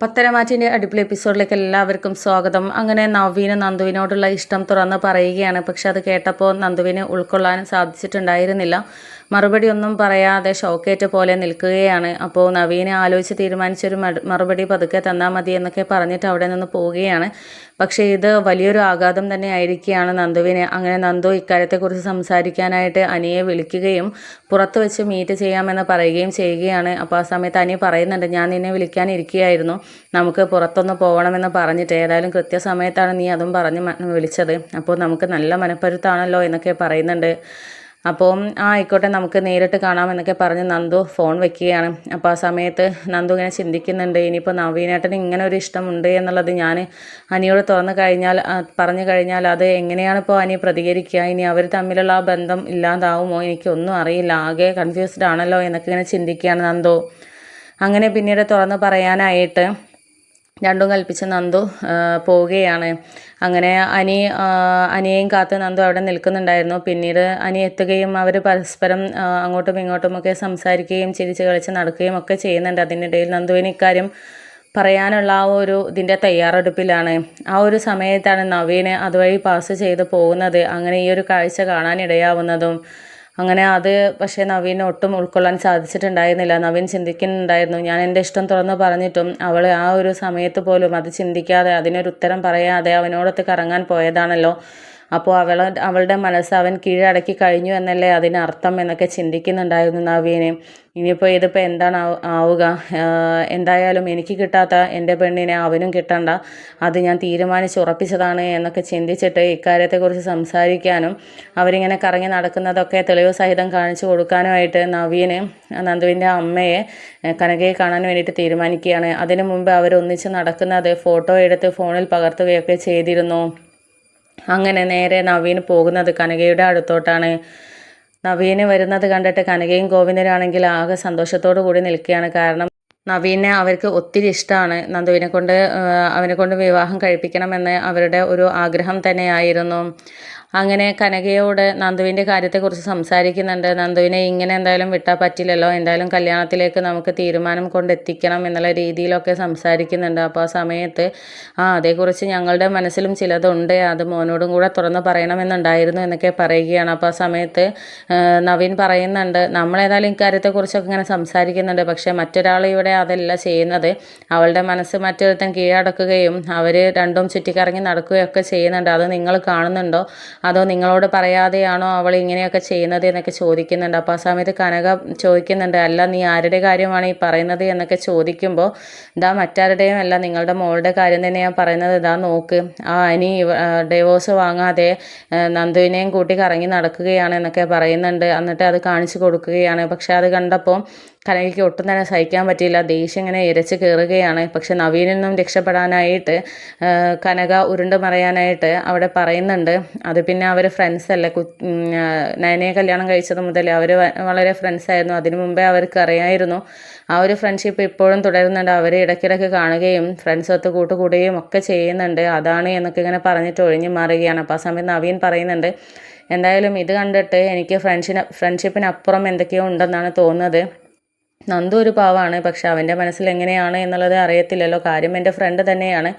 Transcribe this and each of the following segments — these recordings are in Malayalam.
പത്തരമാറ്റിൻ്റെ അടിപൊളി എപ്പിസോഡിലേക്ക് എല്ലാവർക്കും സ്വാഗതം. അങ്ങനെ നവീന് നന്ദുവിനോടുള്ള ഇഷ്ടം തുറന്ന് പറയുകയാണ്. പക്ഷെ അത് കേട്ടപ്പോൾ നന്ദുവിന് ഉൾക്കൊള്ളാൻ സാധിച്ചിട്ടുണ്ടായിരുന്നില്ല. മറുപടി ഒന്നും പറയാതെ ഷോക്കേറ്റ പോലെ നിൽക്കുകയാണ്. അപ്പോൾ നവീനെ ആലോചിച്ച് തീരുമാനിച്ചൊരു മറുപടി പതുക്കെ തന്നാൽ മതി എന്നൊക്കെ പറഞ്ഞിട്ട് അവിടെ നിന്ന് പോവുകയാണ്. പക്ഷേ ഇത് വലിയൊരു ആഘാതം തന്നെ ആയിരിക്കുകയാണ് നന്ദുവിന്. അങ്ങനെ നന്ദു ഇക്കാര്യത്തെക്കുറിച്ച് സംസാരിക്കാനായിട്ട് അനിയെ വിളിക്കുകയും പുറത്ത് വെച്ച് മീറ്റ് ചെയ്യാമെന്ന് പറയുകയും ചെയ്യുകയാണ്. അപ്പോൾ ആ സമയത്ത് അനി പറയുന്നുണ്ട്, ഞാൻ നിന്നെ വിളിക്കാനിരിക്കുകയായിരുന്നു, നമുക്ക് പുറത്തൊന്ന് പോകണമെന്ന് പറഞ്ഞിട്ട്, ഏതായാലും കൃത്യസമയത്താണ് നീ അതും പറഞ്ഞ് വിളിച്ചത്, അപ്പോൾ നമുക്ക് നല്ല മനപ്പരുത്താണല്ലോ എന്നൊക്കെ പറയുന്നുണ്ട്. അപ്പോൾ ആയിക്കോട്ടെ, നമുക്ക് നേരിട്ട് കാണാമെന്നൊക്കെ പറഞ്ഞ് നന്ദു ഫോൺ വെക്കുകയാണ്. അപ്പോൾ ആ സമയത്ത് നന്ദു ഇങ്ങനെ ചിന്തിക്കുന്നുണ്ട്, ഇനിയിപ്പോൾ നവീനേട്ടന് ഇങ്ങനെ ഒരു ഇഷ്ടമുണ്ട് എന്നുള്ളത് ഞാൻ അനിയോട് പറഞ്ഞു കഴിഞ്ഞാൽ അത് എങ്ങനെയാണ് ഇപ്പോൾ അനി പ്രതികരിക്കുക, ഇനി അവർ തമ്മിലുള്ള ആ ബന്ധം ഇല്ലാതാവുമോ, എനിക്കൊന്നും അറിയില്ല, ആകെ കൺഫ്യൂസ്ഡ് ആണല്ലോ എന്നൊക്കെ ഇങ്ങനെ ചിന്തിക്കുകയാണ് നന്ദു. അങ്ങനെ പിന്നീട് തുറന്ന് പറയാനായിട്ട് രണ്ടും കൽപ്പിച്ച് നന്ദു പോവുകയാണ്. അങ്ങനെ അനിയെയും കാത്ത് നന്ദു അവിടെ നിൽക്കുന്നുണ്ടായിരുന്നു. പിന്നീട് അനി എത്തുകയും അവർ പരസ്പരം അങ്ങോട്ടും ഇങ്ങോട്ടുമൊക്കെ സംസാരിക്കുകയും ചിരിച്ച് കളിച്ച് നടക്കുകയും ഒക്കെ ചെയ്യുന്നുണ്ട്. അതിനിടയിൽ നന്ദുവിന് ഇക്കാര്യം പറയാനുള്ള ആ ഒരു ഇതിൻ്റെ തയ്യാറെടുപ്പിലാണ്. ആ ഒരു സമയത്താണ് നവീന് അതുവഴി പാസ് ചെയ്ത് പോകുന്നത്. അങ്ങനെ ഈ ഒരു കാഴ്ച കാണാനിടയാവുന്നതും. അങ്ങനെ അത് പക്ഷേ നവീന് ഒട്ടും ഉൾക്കൊള്ളാൻ സാധിച്ചിട്ടുണ്ടായിരുന്നില്ല. നവീൻ ചിന്തിക്കുന്നുണ്ടായിരുന്നു, ഞാൻ എൻ്റെ ഇഷ്ടം തുറന്ന് പറഞ്ഞിട്ടും അവൾ ആ ഒരു സമയത്ത് പോലും അത് ചിന്തിക്കാതെ അതിനൊരു ഉത്തരം പറയാതെ അവനോടൊത്ത് കറങ്ങാൻ പോയതാണല്ലോ, അപ്പോൾ അവളുടെ മനസ്സ് അവൻ കീഴടക്കി കഴിഞ്ഞു എന്നല്ലേ അതിനർത്ഥം എന്നൊക്കെ ചിന്തിക്കുന്നുണ്ടായിരുന്നു നവീന്. ഇനിയിപ്പോൾ ഇതിപ്പോൾ എന്താണ് ആവുക, എന്തായാലും എനിക്ക് കിട്ടാത്ത എൻ്റെ പെണ്ണിനെ അവനും കിട്ടണ്ട, അത് ഞാൻ തീരുമാനിച്ചുറപ്പിച്ചതാണ് എന്നൊക്കെ ചിന്തിച്ചിട്ട് ഇക്കാര്യത്തെക്കുറിച്ച് സംസാരിക്കാനും അവരിങ്ങനെ കറങ്ങി നടക്കുന്നതൊക്കെ തെളിവ് സഹിതം കാണിച്ചു കൊടുക്കാനുമായിട്ട് നവീന് നന്ദുവിൻ്റെ അമ്മയെ കനകയെ കാണാൻ വേണ്ടിയിട്ട് തീരുമാനിക്കുകയാണ്. അതിനു മുമ്പ് അവരൊന്നിച്ച് നടക്കുന്നത് ഫോട്ടോ എടുത്ത് ഫോണിൽ പകർത്തുകയൊക്കെ ചെയ്തിരുന്നു. അങ്ങനെ നേരെ നവീന് പോകുന്നത് കനകയുടെ അടുത്തോട്ടാണ്. നവീന് വരുന്നത് കണ്ടിട്ട് കനകയും ഗോവിന്ദനാണെങ്കിൽ ആകെ സന്തോഷത്തോടു കൂടി നിൽക്കുകയാണ്. കാരണം നവീനെ അവർക്ക് ഒത്തിരി ഇഷ്ടമാണ്. അവനെ കൊണ്ട് വിവാഹം കഴിപ്പിക്കണമെന്ന് അവരുടെ ഒരു ആഗ്രഹം തന്നെയായിരുന്നു. അങ്ങനെ കനകയോട് നന്ദുവിൻ്റെ കാര്യത്തെക്കുറിച്ച് സംസാരിക്കുന്നുണ്ട്. നന്ദുവിനെ ഇങ്ങനെ എന്തായാലും വിട്ടാൽ പറ്റില്ലല്ലോ, എന്തായാലും കല്യാണത്തിലേക്ക് നമുക്ക് തീരുമാനം കൊണ്ടെത്തിക്കണം എന്നുള്ള രീതിയിലൊക്കെ സംസാരിക്കുന്നുണ്ട്. അപ്പോൾ ആ സമയത്ത് അതേക്കുറിച്ച് ഞങ്ങളുടെ മനസ്സിലും ചിലതുണ്ട്, അത് മോനോടും കൂടെ തുറന്ന് പറയണമെന്നുണ്ടായിരുന്നു എന്നൊക്കെ പറയുകയാണ്. അപ്പോൾ ആ സമയത്ത് നവീൻ പറയുന്നുണ്ട്, നമ്മളേതായാലും ഇക്കാര്യത്തെക്കുറിച്ചൊക്കെ ഇങ്ങനെ സംസാരിക്കുന്നുണ്ട്, പക്ഷേ മറ്റൊരാൾ ഇവിടെ അതല്ല ചെയ്യുന്നത്, അവളുടെ മനസ്സ് മറ്റൊരുത്തൻ കീഴടക്കുകയും അവർ രണ്ടും ചുറ്റിക്കറങ്ങി നടക്കുകയൊക്കെ ചെയ്യുന്നുണ്ട്, അത് നിങ്ങൾ കാണുന്നുണ്ടോ, അതോ നിങ്ങളോട് പറയാതെയാണോ അവൾ ഇങ്ങനെയൊക്കെ ചെയ്യുന്നത് എന്നൊക്കെ ചോദിക്കുന്നുണ്ട്. അപ്പോൾ ആ സമയത്ത് കനക ചോദിക്കുന്നുണ്ട്, അല്ല നീ ആരുടെ കാര്യമാണ് ഈ പറയുന്നത് എന്നൊക്കെ ചോദിക്കുമ്പോൾ, ഇതാ മറ്റാരുടെയും അല്ല, നിങ്ങളുടെ മോളുടെ കാര്യം തന്നെയാണ് പറയുന്നത്, ഇതാ നോക്ക്, അനി ഡിവോഴ്സ് വാങ്ങാതെ നന്ദുവിനെയും കൂട്ടി കറങ്ങി നടക്കുകയാണ് എന്നൊക്കെ പറയുന്നുണ്ട്. എന്നിട്ട് അത് കാണിച്ചു കൊടുക്കുകയാണ്. പക്ഷെ അത് കണ്ടപ്പോൾ കനകയ്ക്ക് ഒട്ടും തന്നെ സഹിക്കാൻ പറ്റിയില്ല, ദേഷ്യം ഇങ്ങനെ ഇരച്ച് കയറുകയാണ്. പക്ഷെ നവീനിൽ നിന്നും രക്ഷപ്പെടാനായിട്ട് കനക ഉരുണ്ട് മറയാനായിട്ട് അവിടെ പറയുന്നുണ്ട്, അത് പിന്നെ അവർ ഫ്രണ്ട്സ് അല്ലേ, നയനയെ കല്യാണം കഴിച്ചത് മുതൽ അവർ വളരെ ഫ്രണ്ട്സ് ആയിരുന്നു, അതിനു മുമ്പേ അവർക്ക് അറിയായിരുന്നു, ആ ഒരു ഫ്രണ്ട്ഷിപ്പ് ഇപ്പോഴും തുടരുന്നുണ്ട്, അവർ ഇടയ്ക്കിടയ്ക്ക് കാണുകയും ഫ്രണ്ട്സൊത്ത് കൂട്ടുകൂടുകയും ഒക്കെ ചെയ്യുന്നുണ്ട്, അതാണ് എന്നൊക്കെ ഇങ്ങനെ പറഞ്ഞിട്ട് ഒഴിഞ്ഞു മാറുകയാണ്. അപ്പോൾ ആ സമയത്ത് നവീൻ പറയുന്നുണ്ട്, എന്തായാലും ഇത് കണ്ടിട്ട് എനിക്ക് ഫ്രണ്ട്ഷിപ്പിനപ്പുറം എന്തൊക്കെയോ ഉണ്ടെന്നാണ് തോന്നുന്നത്, നന്ദു ഒരു പാവമാണ്, പക്ഷെ അവൻ്റെ മനസ്സിൽ എങ്ങനെയാണ് എന്നുള്ളത് അറിയത്തില്ലല്ലോ, കാര്യം എൻ്റെ ഫ്രണ്ട് തന്നെയാണ്,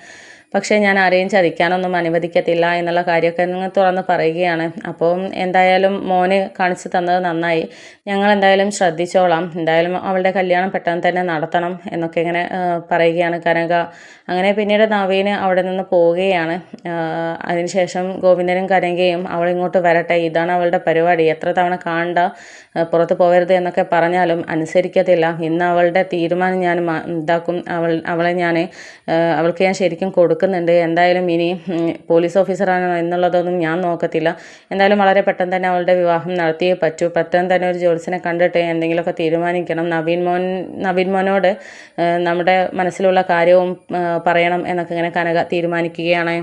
പക്ഷേ ഞാൻ ആരെയും ചതിക്കാനൊന്നും അനുവദിക്കത്തില്ല എന്നുള്ള കാര്യമൊക്കെ നിങ്ങൾ തുറന്ന് പറയുകയാണ്. അപ്പോൾ എന്തായാലും മോന് കാണിച്ചു തന്നത് നന്നായി, ഞങ്ങൾ എന്തായാലും ശ്രദ്ധിച്ചോളാം, എന്തായാലും അവളുടെ കല്യാണം പെട്ടെന്ന് തന്നെ നടത്തണം എന്നൊക്കെ ഇങ്ങനെ പറയുകയാണ് കനക. അങ്ങനെ പിന്നീട് നവീന് അവിടെ നിന്ന് പോവുകയാണ്. അതിനുശേഷം ഗോവിന്ദനും കനകയും അവളിങ്ങോട്ട് വരട്ടെ, ഇതാണ് അവളുടെ പരിപാടി, എത്ര തവണ കാണണ്ട, പുറത്ത് പോകരുത് എന്നൊക്കെ പറഞ്ഞാലും അനുസരിക്കത്തില്ല, ഇന്ന് അവളുടെ തീരുമാനം ഞാൻ ഇതാക്കും, അവൾക്ക് ഞാൻ ശരിക്കും കൊടുക്കുന്നുണ്ട്, എന്തായാലും ഇനി പോലീസ് ഓഫീസറാണോ എന്നുള്ളതൊന്നും ഞാൻ നോക്കത്തില്ല, എന്തായാലും വളരെ പെട്ടെന്ന് തന്നെ അവളുടെ വിവാഹം നടത്തിയേ പറ്റൂ, പെട്ടെന്ന് തന്നെ ഒരു ജോത്സ്യനെ കണ്ടിട്ട് എന്തെങ്കിലുമൊക്കെ തീരുമാനിക്കണം, നവീൻ മോനോട് നമ്മുടെ മനസ്സിലുള്ള കാര്യവും പറയണം എന്നൊക്കെ ഇങ്ങനെ കനക തീരുമാനിക്കുകയാണ്.